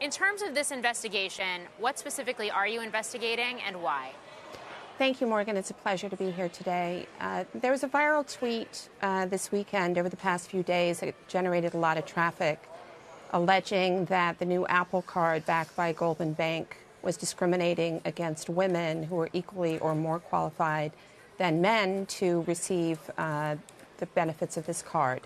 In terms of this investigation, what specifically are you investigating and why? Thank you, Morgan. It's a pleasure to be here today. There was a viral tweet this weekend over the past few days that generated a lot of traffic, alleging that the new Apple Card backed by Goldman Bank was discriminating against women who are equally or more qualified than men to receive the benefits of this card.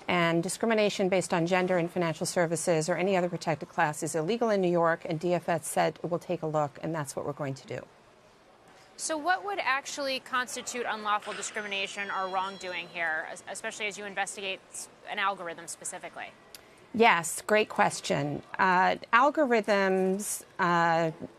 And discrimination based on gender in financial services or any other protected class is illegal in New York, and DFS said we'll take a look, and that's what we're going to do. So what would actually constitute unlawful discrimination or wrongdoing here, especially as you investigate an algorithm specifically? Yes, great question. Algorithms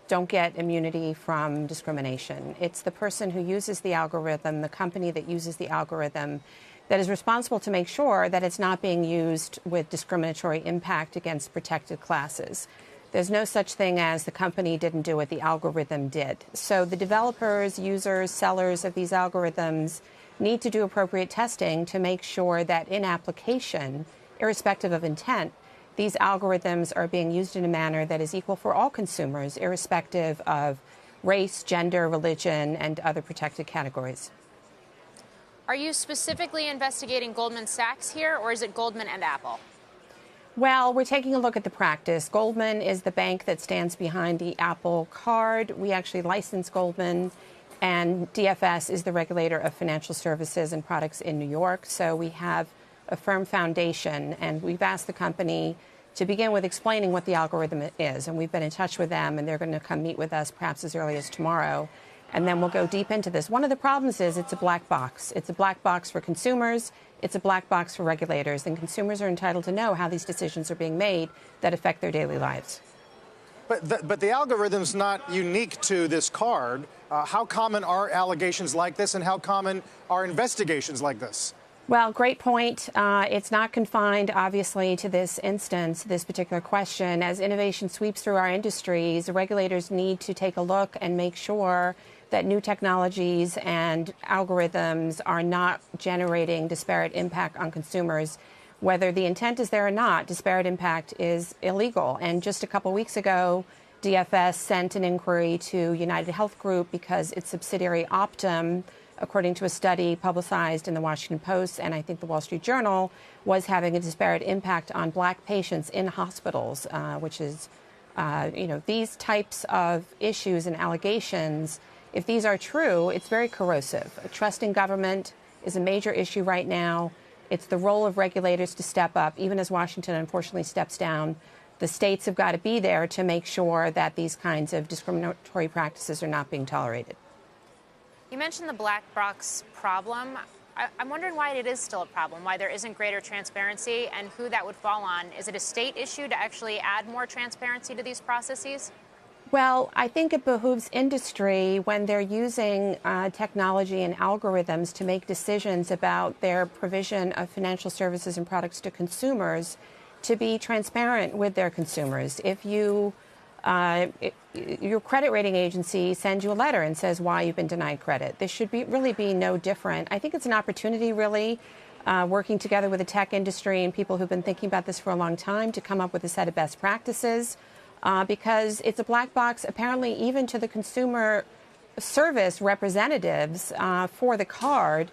don't get immunity from discrimination. It's the person who uses the algorithm, the company that uses the algorithm, that is responsible to make sure that it's not being used with discriminatory impact against protected classes. There's no such thing as the company didn't do it, the algorithm did. So the developers, users, sellers of these algorithms need to do appropriate testing to make sure that in application, irrespective of intent, these algorithms are being used in a manner that is equal for all consumers, irrespective of race, gender, religion, and other protected categories. Are you specifically investigating Goldman Sachs here, or is it Goldman and Apple? Well, we're taking a look at the practice. Goldman is the bank that stands behind the Apple Card. We actually license Goldman, and DFS is the regulator of financial services and products in New York. So we have a firm foundation, and we've asked the company to begin with explaining what the algorithm is. And we've been in touch with them, and they're going to come meet with us perhaps as early as tomorrow. And then we'll go deep into this. One of the problems is it's a black box. It's a black box for consumers. It's a black box for regulators. And consumers are entitled to know how these decisions are being made that affect their daily lives. But the algorithm's not unique to this card. How common are allegations like this, and how common are investigations like this? Well, great point. It's not confined, obviously, to this instance, this particular question. As innovation sweeps through our industries, the regulators need to take a look and make sure that new technologies and algorithms are not generating disparate impact on consumers. Whether the intent is there or not, disparate impact is illegal. And just a couple weeks ago, DFS sent an inquiry to United Health Group because its subsidiary Optum, according to a study publicized in the Washington Post and I think the Wall Street Journal, was having a disparate impact on black patients in hospitals, which is, these types of issues and allegations, if these are true, it's very corrosive. Trust in government is a major issue right now. It's the role of regulators to step up, even as Washington unfortunately steps down. The states have got to be there to make sure that these kinds of discriminatory practices are not being tolerated. You mentioned the black box problem. I'm wondering why it is still a problem, why there isn't greater transparency, and who that would fall on. Is it a state issue to actually add more transparency to these processes? Well, I think it behooves industry when they're using technology and algorithms to make decisions about their provision of financial services and products to consumers to be transparent with their consumers. If you your credit rating agency sends you a letter and says why you've been denied credit. This should really be no different. I think it's an opportunity, really, working together with the tech industry and people who've been thinking about this for a long time to come up with a set of best practices because it's a black box, apparently, even to the consumer service representatives for the card,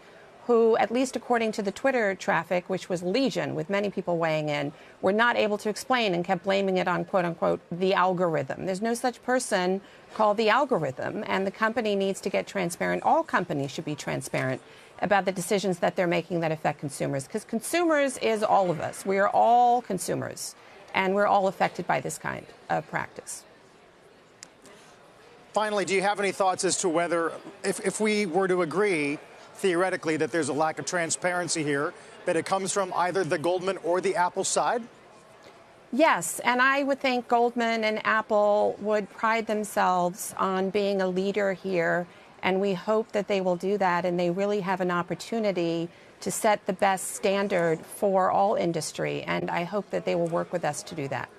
who, at least according to the Twitter traffic, which was legion, with many people weighing in, were not able to explain and kept blaming it on, quote unquote, the algorithm. There's no such person called the algorithm, and the company needs to get transparent. All companies should be transparent about the decisions that they're making that affect consumers, because consumers is all of us. We are all consumers, and we're all affected by this kind of practice. Finally, do you have any thoughts as to whether, if we were to agree theoretically that there's a lack of transparency here, that it comes from either the Goldman or the Apple side? Yes, and I would think Goldman and Apple would pride themselves on being a leader here, and we hope that they will do that, and they really have an opportunity to set the best standard for all industry, and I hope that they will work with us to do that.